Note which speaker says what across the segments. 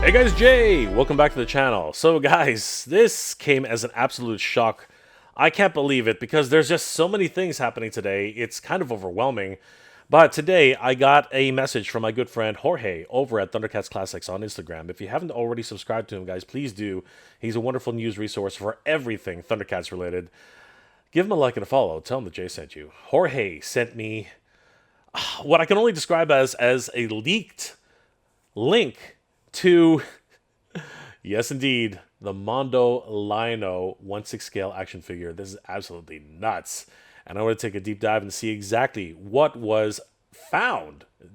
Speaker 1: Hey guys, Jay! Welcome back to the channel. So guys, this came as an absolute shock. I can't believe it because there's just so many things happening today. It's kind of overwhelming. But today I got a message from my good friend Jorge over at Thundercats Classics on Instagram. If you haven't already subscribed to him, guys, please do. He's a wonderful news resource for everything Thundercats related. Give him a like and a follow. Tell him that Jay sent you. Jorge sent me what I can only describe as a leaked link to, yes indeed, the Mondo Lion-O 1/6 scale action figure. This is absolutely nuts. And I want to take a deep dive and see exactly what was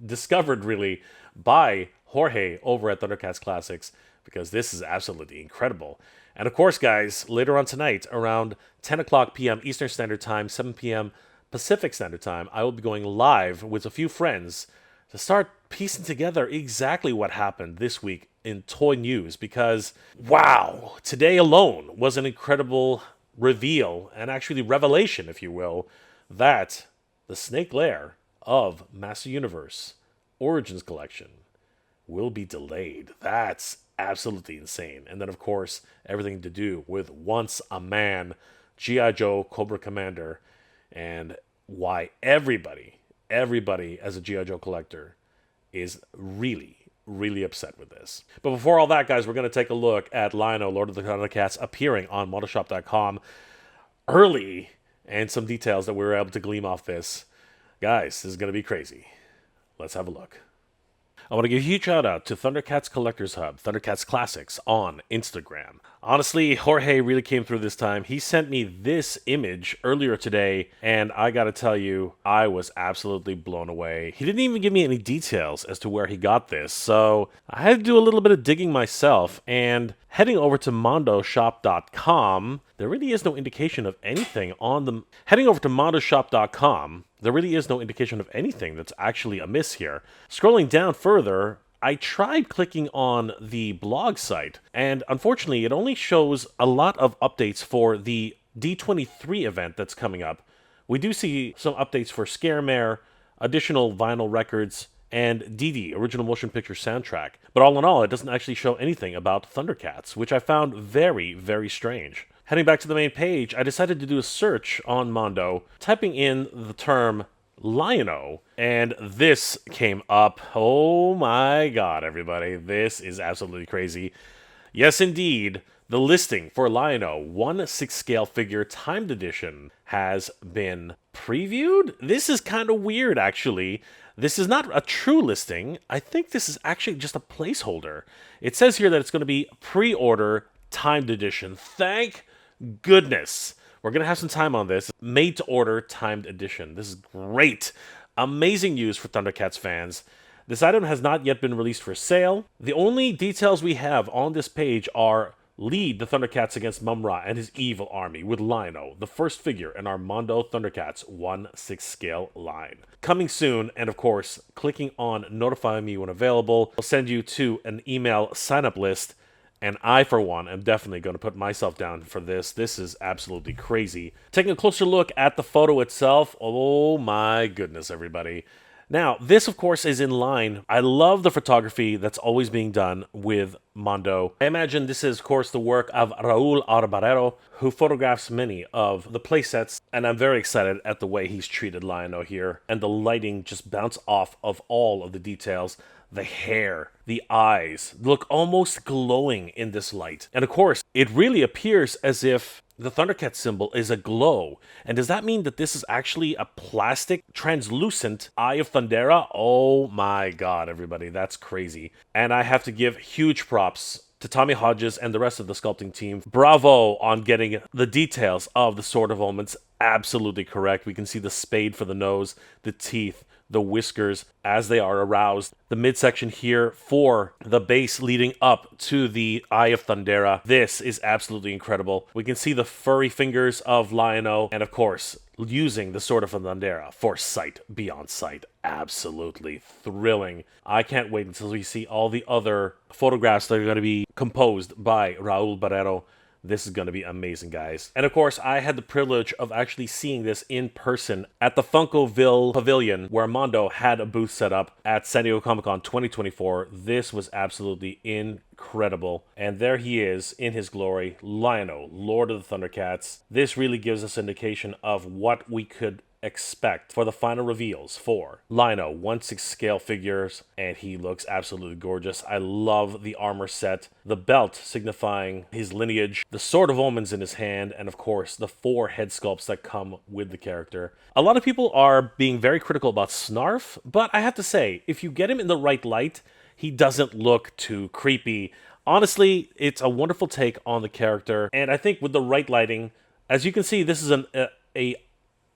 Speaker 1: discovered really, by Jorge over at Thundercats Classics, because this is absolutely incredible. And of course, guys, later on tonight, around 10 o'clock p.m. Eastern Standard Time, 7 p.m. Pacific Standard Time, I will be going live with a few friends to start piecing together exactly what happened this week in toy news, because wow, today alone was an incredible reveal, and actually revelation, if you will, that the Snake Lair of Master Universe Origins Collection will be delayed. That's absolutely insane. And then, of course, everything to do with Once a Man, G.I. Joe Cobra Commander, and why everybody as a G.I. Joe collector is really upset with this. But before all that, guys, we're going to take a look at Lion-O, Lord of the Thundercats, appearing on MondoShop.com early, and some details that we were able to glean off this. Guys, this is going to be crazy. Let's have a look. I want to give a huge shout out to Thundercats Collectors Hub, Thundercats Classics on Instagram. Honestly, Jorge really came through this time. He sent me this image earlier today, and I gotta tell you, I was absolutely blown away. He didn't even give me any details as to where he got this, so I had to do a little bit of digging myself, and heading over to MondoShop.com, there really is no indication of anything on the... Heading over to MondoShop.com, there really is no indication of anything that's actually amiss here. Scrolling down further, I tried clicking on the blog site, and unfortunately it only shows a lot of updates for the D23 event that's coming up. We do see some updates for Scaremare, additional vinyl records, and DD, Original Motion Picture Soundtrack. But all in all, it doesn't actually show anything about Thundercats, which I found very strange. Heading back to the main page, I decided to do a search on Mondo, typing in the term Lion-O, and this came up. Oh my god, everybody. This is absolutely crazy. Yes, indeed, the listing for Lion-O 1/6 scale figure timed edition has been previewed. This is kind of weird, actually. This is not a true listing. I think this is actually just a placeholder. It says here that it's going to be pre-order timed edition. Thank goodness. We're going to have some time on this. Made to order timed edition. This is great. Amazing news for Thundercats fans. This item has not yet been released for sale. The only details we have on this page are: lead the Thundercats against Mum-Ra and his evil army with Lion-O, the first figure in our Mondo Thundercats 1/6 scale line. Coming soon, and of course, clicking on Notify Me when available will send you to an email sign-up list. And I, for one, am definitely going to put myself down for this. This is absolutely crazy. Taking a closer look at the photo itself. Oh my goodness, everybody. Now, this, of course, is in line. I love the photography that's always being done with Mondo. I imagine this is, of course, the work of Raul Arbarero, who photographs many of the playsets, and I'm very excited at the way he's treated Lion-O here. And the lighting just bounce off of all of the details. The hair, the eyes look almost glowing in this light. And of course, it really appears as if the Thundercat symbol is a glow. And does that mean that this is actually a plastic, translucent Eye of Thundera? Oh my god, everybody, that's crazy. And I have to give huge props to Tommy Hodges and the rest of the sculpting team. Bravo on getting the details of the Sword of Omens absolutely correct. We can see the spade for the nose, the teeth, the whiskers as they are aroused. The midsection here for the base leading up to the Eye of Thundera. This is absolutely incredible. We can see the furry fingers of Lion-O, and of course, using the Sword of Thundera for sight beyond sight. Absolutely thrilling. I can't wait until we see all the other photographs that are going to be composed by Raul Barrero. This is going to be amazing, guys. And of course, I had the privilege of actually seeing this in person at the Funkoville Pavilion, where Mondo had a booth set up at San Diego Comic-Con 2024. This was absolutely incredible. And there he is in his glory, Lion-O, Lord of the Thundercats. This really gives us an indication of what we could expect for the final reveals for Lion-O 1/6 scale figures, and he looks absolutely gorgeous. I love the armor set, the belt signifying his lineage, the Sword of Omens in his hand, and of course the 4 head sculpts that come with the character. A lot of people are being very critical about Snarf, but I have to say, if you get him in the right light, he doesn't look too creepy. Honestly, it's a wonderful take on the character, and I think with the right lighting, as you can see, this is a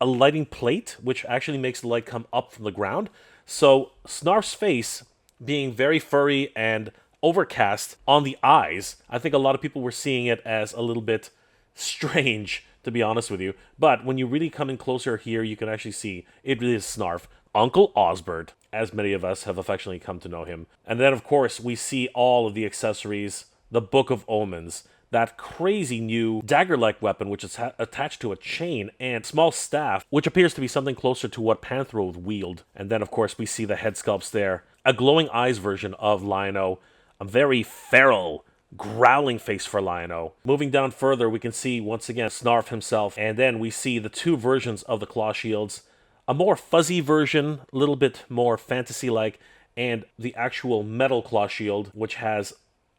Speaker 1: lighting plate, which actually makes the light come up from the ground. So Snarf's face being very furry and overcast on the eyes, I think a lot of people were seeing it as a little bit strange, to be honest with you. But when you really come in closer here, you can actually see it really is Snarf, Uncle Osbert, as many of us have affectionately come to know him. And then, of course, we see all of the accessories, the Book of Omens, that crazy new dagger-like weapon, which is attached to a chain, and small staff, which appears to be something closer to what Panthro would wield. And then, of course, we see the head sculpts there. A glowing eyes version of Lion-O, a very feral, growling face for Lion-O. Moving down further, we can see, once again, Snarf himself, and then we see the 2 versions of the claw shields. A more fuzzy version, a little bit more fantasy-like, and the actual metal claw shield, which has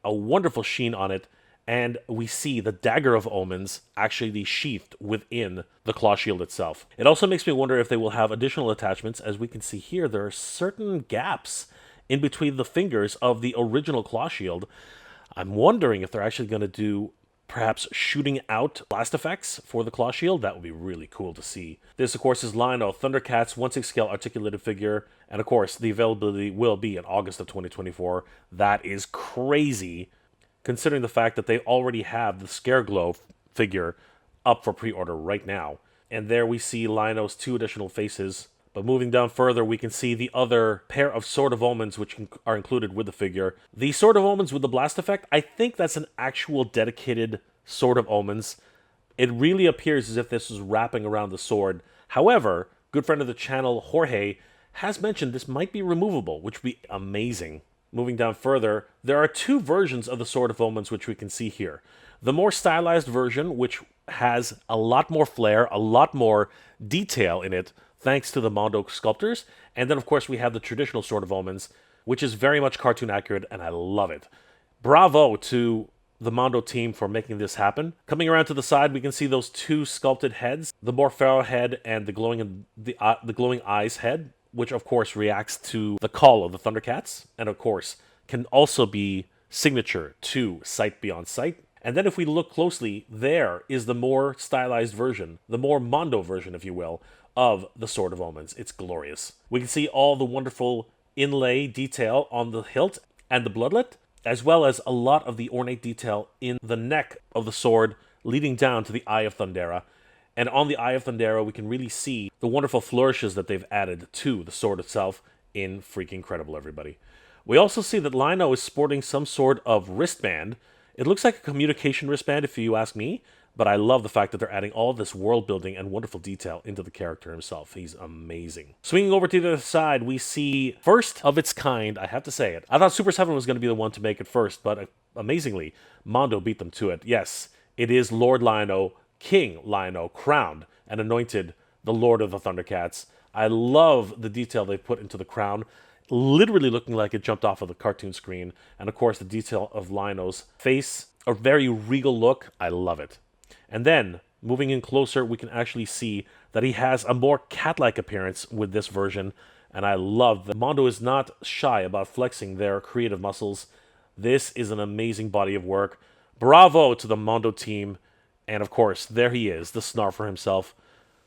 Speaker 1: a wonderful sheen on it. And we see the Dagger of Omens actually sheathed within the claw shield itself. It also makes me wonder if they will have additional attachments. As we can see here, there are certain gaps in between the fingers of the original claw shield. I'm wondering if they're actually going to do perhaps shooting out blast effects for the claw shield. That would be really cool to see. This, of course, is Lion-O, Thundercats 1/6 scale articulated figure. And of course, the availability will be in August of 2024. That is crazy, considering the fact that they already have the Scareglow figure up for pre-order right now. And there we see Lion-O's 2 additional faces. But moving down further, we can see the other pair of Sword of Omens, which are included with the figure. The Sword of Omens with the blast effect, I think that's an actual dedicated Sword of Omens. It really appears as if this is wrapping around the sword. However, good friend of the channel, Jorge, has mentioned this might be removable, which would be amazing. Moving down further, there are 2 versions of the Sword of Omens which we can see here. The more stylized version, which has a lot more flair, a lot more detail in it, thanks to the Mondo sculptors. And then, of course, we have the traditional Sword of Omens, which is very much cartoon accurate, and I love it. Bravo to the Mondo team for making this happen. Coming around to the side, we can see those 2 sculpted heads, the more feral head and the glowing eyes head, which of course reacts to the call of the Thundercats, and of course can also be signature to Sight Beyond Sight. And then if we look closely, there is the more stylized version, the more Mondo version, if you will, of the Sword of Omens. It's glorious. We can see all the wonderful inlay detail on the hilt and the bloodlet, as well as a lot of the ornate detail in the neck of the sword leading down to the Eye of Thundera. And on the Eye of Thundera, we can really see the wonderful flourishes that they've added to the sword itself. In freaking incredible, everybody. We also see that Lion-O is sporting some sort of wristband. It looks like a communication wristband, if you ask me, but I love the fact that they're adding all this world building and wonderful detail into the character himself. He's amazing. Swinging over to the other side, we see first of its kind, I have to say it. I thought Super 7 was going to be the one to make it first, but amazingly, Mondo beat them to it. Yes, it is Lord Lion-O, King Lion-O, crowned and anointed the Lord of the Thundercats. I love the detail they put into the crown, literally looking like it jumped off of the cartoon screen. And of course, the detail of Lion-O's face, a very regal look. I love it. And then, moving in closer, we can actually see that he has a more cat-like appearance with this version. And I love that Mondo is not shy about flexing their creative muscles. This is an amazing body of work. Bravo to the Mondo team. And of course, there he is, the Snarfer himself,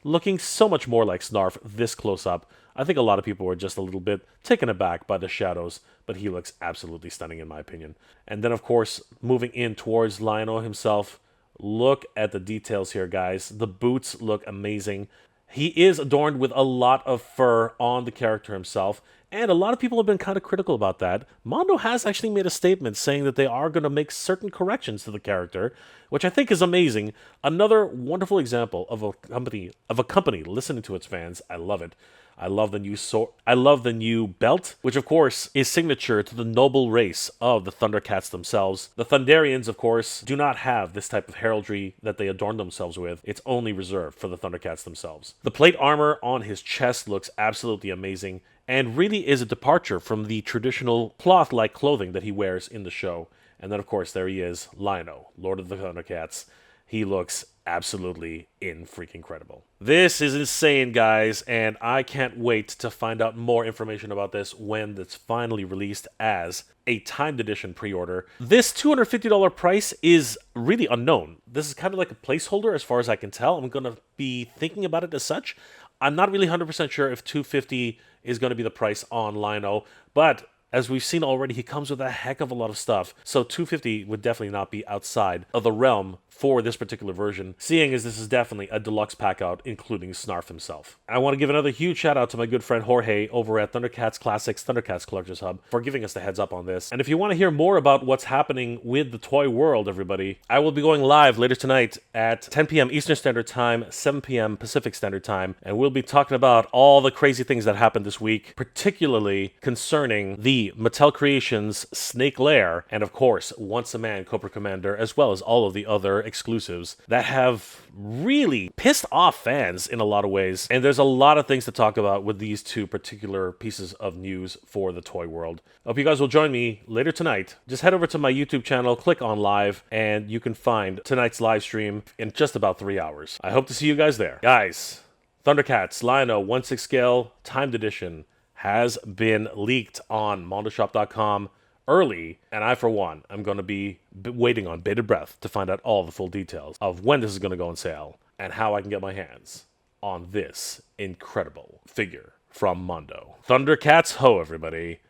Speaker 1: looking so much more like Snarf this close up. I think a lot of people were just a little bit taken aback by the shadows, but he looks absolutely stunning in my opinion. And then, of course, moving in towards Lion-O himself, look at the details here, guys. The boots look amazing. He is adorned with a lot of fur on the character himself, And a lot of people have been kind of critical about that. Mondo has actually made a statement saying that they are going to make certain corrections to the character, which I think is amazing. Another wonderful example of a company listening to its fans. I love it. I love the new I love the new belt, which of course is signature to the noble race of the Thundercats themselves. The Thunderians, of course, do not have this type of heraldry that they adorn themselves with. It's only reserved for the Thundercats themselves. The plate armor on his chest looks absolutely amazing, and really is a departure from the traditional cloth-like clothing that he wears in the show. And then, of course, there he is, Lion-O, Lord of the Thundercats. He looks absolutely incredible. This is insane, guys, and I can't wait to find out more information about this when it's finally released as a timed edition pre-order. This $250 price is really unknown. This is kind of like a placeholder as far as I can tell. I'm going to be thinking about it as such. I'm not really 100% sure if $250 is going to be the price on Lion-O, but as we've seen already, he comes with a heck of a lot of stuff, so $250 would definitely not be outside of the realm for this particular version, seeing as this is definitely a deluxe pack out, including Snarf himself. I want to give another huge shout out to my good friend Jorge over at Thundercats Classics, Thundercats Collectors Hub, for giving us the heads up on this. And if you want to hear more about what's happening with the toy world, everybody, I will be going live later tonight at 10 p.m. Eastern Standard Time, 7 p.m. Pacific Standard Time, and we'll be talking about all the crazy things that happened this week, particularly concerning the Mattel Creations Snake Lair, and of course, Once a Man Cobra Commander, as well as all of the other exclusives that have really pissed off fans in a lot of ways. And there's a lot of things to talk about with these two particular pieces of news for the toy world. I hope you guys will join me later tonight. Just head over to my YouTube channel, click on live, and you can find tonight's live stream in just about 3 hours. I hope to see you guys there. Guys, Thundercats Lion-O 1/6 scale timed edition has been leaked on mondoshop.com early, and I, for one, am going to be waiting on bated breath to find out all the full details of when this is going to go on sale and how I can get my hands on this incredible figure from Mondo. Thundercats ho, everybody.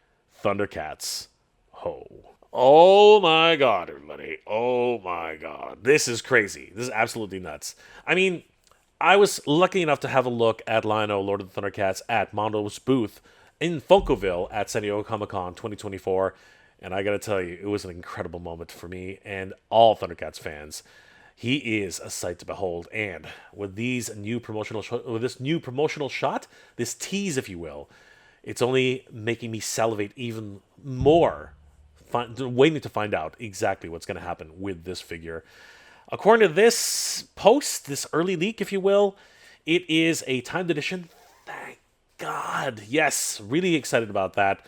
Speaker 1: Thundercats ho. Oh my god, everybody. Oh my god. This is crazy. This is absolutely nuts. I mean, I was lucky enough to have a look at Lion-O, Lord of the Thundercats, at Mondo's booth in Funkville at San Diego Comic-Con 2024, and I gotta tell you, it was an incredible moment for me and all Thundercats fans. He is a sight to behold, and with this new promotional shot, this tease, if you will, it's only making me salivate even more, waiting to find out exactly what's going to happen with this figure. According to this post, this early leak, if you will, it is a timed edition. Thank God. Yes, really excited about that.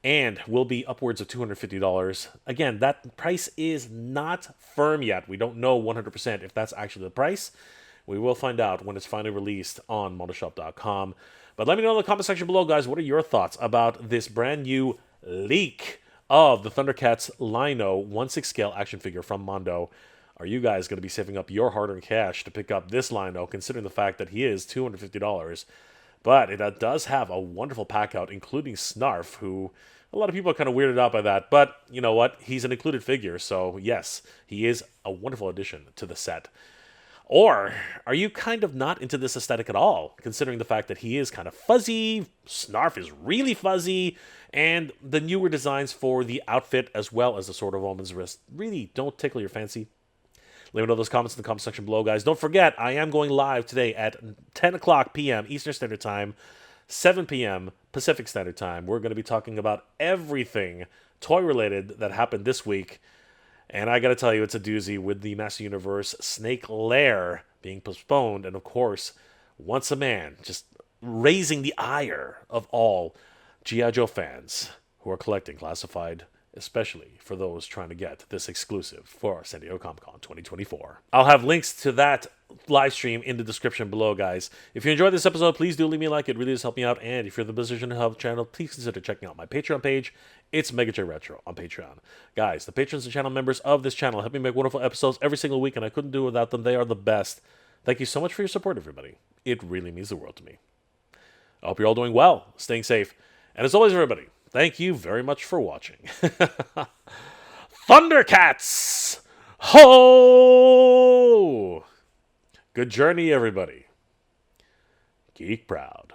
Speaker 1: And will be upwards of $250. Again, that price is not firm yet. We don't know 100% if that's actually the price. We will find out when it's finally released on mondoshop.com. But let me know in the comment section below, guys, what are your thoughts about this brand new leak of the Thundercats Lion-O 1/6 scale action figure from Mondo? Are you guys going to be saving up your hard-earned cash to pick up this Lion-O, considering the fact that he is $250? But it does have a wonderful pack out, including Snarf, who a lot of people are kind of weirded out by that. But you know what? He's an included figure, so yes, he is a wonderful addition to the set. Or are you kind of not into this aesthetic at all, considering the fact that he is kind of fuzzy, Snarf is really fuzzy, and the newer designs for the outfit as well as the Sword of Woman's Wrist really don't tickle your fancy? Let me know those comments in the comment section below, guys. Don't forget, I am going live today at 10 o'clock p.m. Eastern Standard Time, 7 p.m. Pacific Standard Time. We're going to be talking about everything toy-related that happened this week. And I got to tell you, it's a doozy with the Master Universe Snake Lair being postponed. And, of course, Once a Man just raising the ire of all G.I. Joe fans who are collecting classified, especially for those trying to get this exclusive for San Diego Comic-Con 2024. I'll have links to that live stream in the description below, guys. If you enjoyed this episode, please do leave me a like. It really does help me out. And if you're in the position to help the channel, please consider checking out my Patreon page. It's Mega J Retro on Patreon. Guys, the patrons and channel members of this channel help me make wonderful episodes every single week, and I couldn't do it without them. They are the best. Thank you so much for your support, everybody. It really means the world to me. I hope you're all doing well, staying safe. And as always, everybody, thank you very much for watching. Thundercats! Ho! Good journey, everybody. Geek proud.